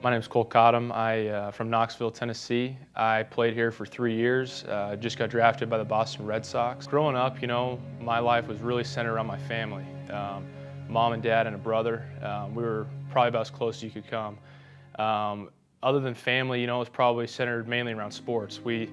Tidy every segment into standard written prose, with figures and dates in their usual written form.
My name is Kole Cottam. From Knoxville, Tennessee. I played here for 3 years. Just got drafted by the Boston Red Sox. Growing up, my life was really centered around my family. Mom and dad and a brother. We were probably about as close as you could come. Other than family, it was probably centered mainly around sports. We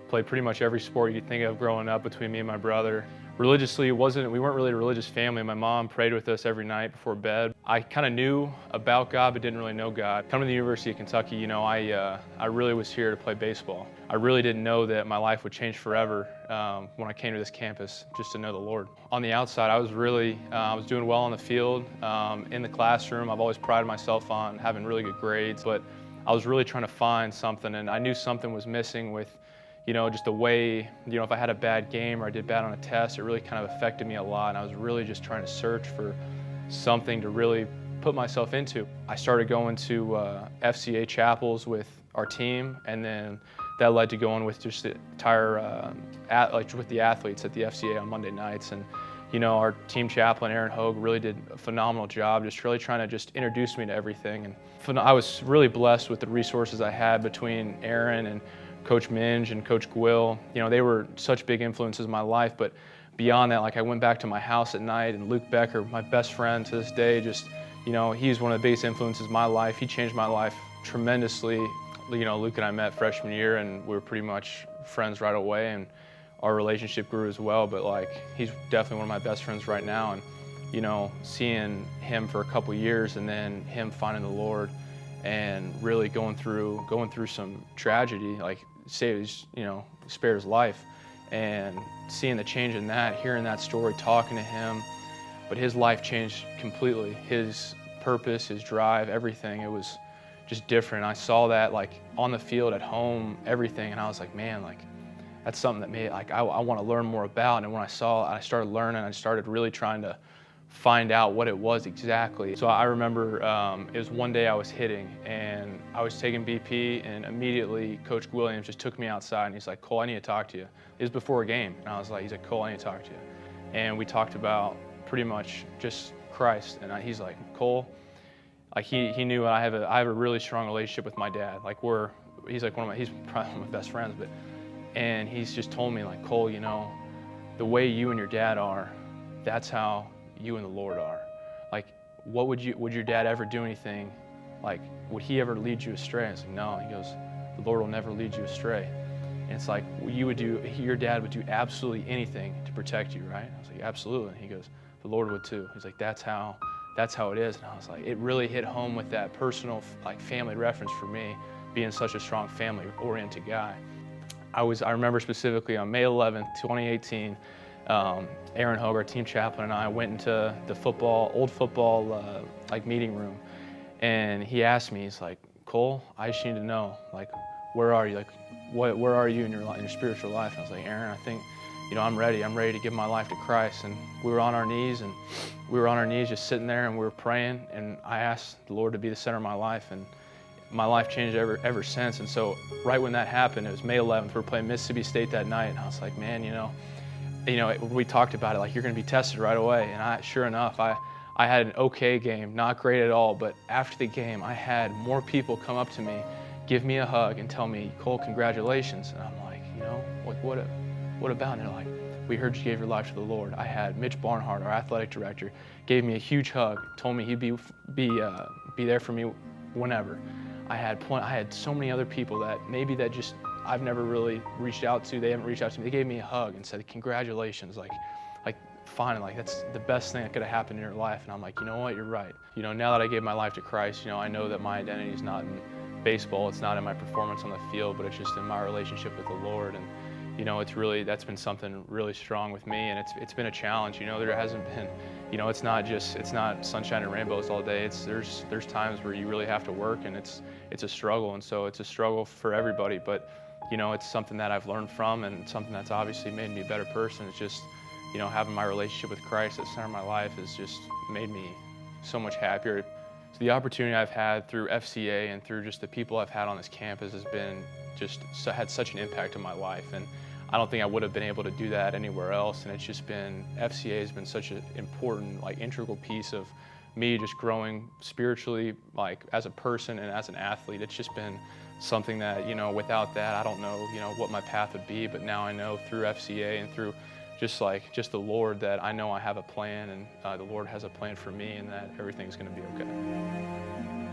played pretty much every sport you could think of growing up between me and my brother. Religiously, we weren't really a religious family. My mom prayed with us every night before bed. I kind of knew about God, but didn't really know God. Coming to the University of Kentucky, I really was here to play baseball. I really didn't know that my life would change forever when I came to this campus, just to know the Lord. On the outside, I was doing well on the field, in the classroom. I've always prided myself on having really good grades, but I was really trying to find something, and I knew something was missing with just the way, if I had a bad game or I did bad on a test, it really kind of affected me a lot. And I was really just trying to search for something to really put myself into. I started going to FCA chapels with our team, and then that led to going with just the entire, with the athletes at the FCA on Monday nights. And our team chaplain, Aaron Hogue, really did a phenomenal job, just really trying to just introduce me to everything. And I was really blessed with the resources I had between Aaron and Coach Minge and Coach Gwill. They were such big influences in my life, but beyond that, I went back to my house at night, and Luke Becker, my best friend to this day, he's one of the biggest influences in my life. He changed my life tremendously. Luke and I met freshman year, and we were pretty much friends right away, and our relationship grew as well, but he's definitely one of my best friends right now. And seeing him for a couple years, and then him finding the Lord and really going through some tragedy, spared his life, and seeing the change in that, hearing that story, talking to him. But his life changed completely. His purpose, his drive, everything, it was just different. I saw that on the field, at home, everything, and I was like, man, that's something that I want to learn more about. And when I started learning, I started really trying to find out what it was exactly. So I remember it was one day I was hitting, and I was taking BP, and immediately Coach Williams just took me outside, and he's like, Cole, I need to talk to you. It was before a game, and he's like, Cole, I need to talk to you. And we talked about pretty much just Christ, and he's like, Cole, he knew I have a really strong relationship with my dad. He's probably one of my best friends, and he's just told me, Cole, the way you and your dad are, that's how you and the Lord are. Would your dad ever do anything? Would he ever lead you astray? I was like, no. He goes, the Lord will never lead you astray. And it's your dad would do absolutely anything to protect you, right? I was like, absolutely. And he goes, the Lord would too. He's like, that's how it is. And I was like, it really hit home with that personal, family reference for me, being such a strong family-oriented guy. I remember specifically on May 11th, 2018, Aaron Hogue, our team chaplain, and I went into the old football meeting room, and he asked me, he's like, Cole, I just need to know, where are you? Where are you in your spiritual life? And I was like, Aaron, I think, I'm ready to give my life to Christ. And we were on our knees, just sitting there, and we were praying, and I asked the Lord to be the center of my life, and my life changed ever since. And so right when that happened, it was May 11th, we were playing Mississippi State that night, and I was like, man, we talked about it, you're going to be tested right away. And sure enough, I had an okay game, not great at all, but after the game, I had more people come up to me, give me a hug, and tell me, Cole, congratulations. And I'm like, what about? And they're like, we heard you gave your life to the Lord. I had Mitch Barnhart, our athletic director, gave me a huge hug, told me he'd be there for me whenever. I had so many other people that I've never really reached out to. They haven't reached out to me. They gave me a hug and said, congratulations, finally, that's the best thing that could have happened in your life. And I'm like, you know what, you're right. Now that I gave my life to Christ, I know that my identity is not in baseball, it's not in my performance on the field, but it's just in my relationship with the Lord. And that's been something really strong with me, and it's been a challenge. There hasn't been, it's not sunshine and rainbows all day. There's times where you really have to work, and it's a struggle, and so it's a struggle for everybody. But it's something that I've learned from, and something that's obviously made me a better person. It's just having my relationship with Christ at the center of my life has just made me so much happier. So the opportunity I've had through FCA and through just the people I've had on this campus has been had such an impact on my life, and I don't think I would have been able to do that anywhere else. And it's just been, FCA has been such an important, integral piece of me just growing spiritually, like as a person and as an athlete. It's just been something that, without that, I don't know, what my path would be. But now I know through FCA and through just the Lord, that I know I have a plan, and the Lord has a plan for me, and that everything's going to be okay.